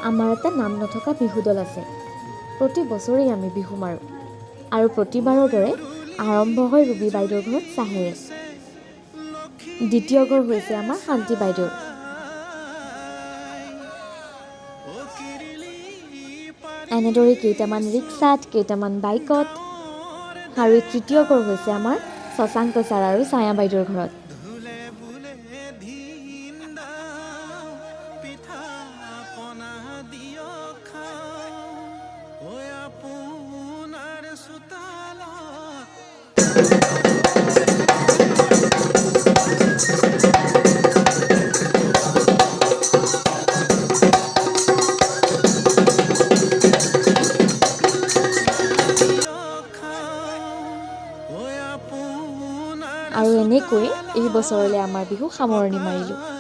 আমাৰ এটা নাম নথকা বিহু দল আছে। প্ৰতি বছৰেই আমি বিহু মাৰোঁ আৰু প্ৰতিবাৰৰ দৰে আৰম্ভ হয় ৰুবি বাইদেউৰ ঘৰত চাহেৰে। দ্বিতীয় ঘৰ হৈছে আমাৰ শান্তি বাইদেউৰ। এনেদৰে কেইটামান ৰিক্সাত, কেইটামান বাইকত, আৰু এই তৃতীয় ঘৰ হৈছে আমাৰ শশাংক ছাৰ আৰু ছায়া বাইদেউৰ ঘৰত। আৰু এনেকৈ এই বছৰলৈ আমাৰ বিহু সামৰণি মাৰিলোঁ।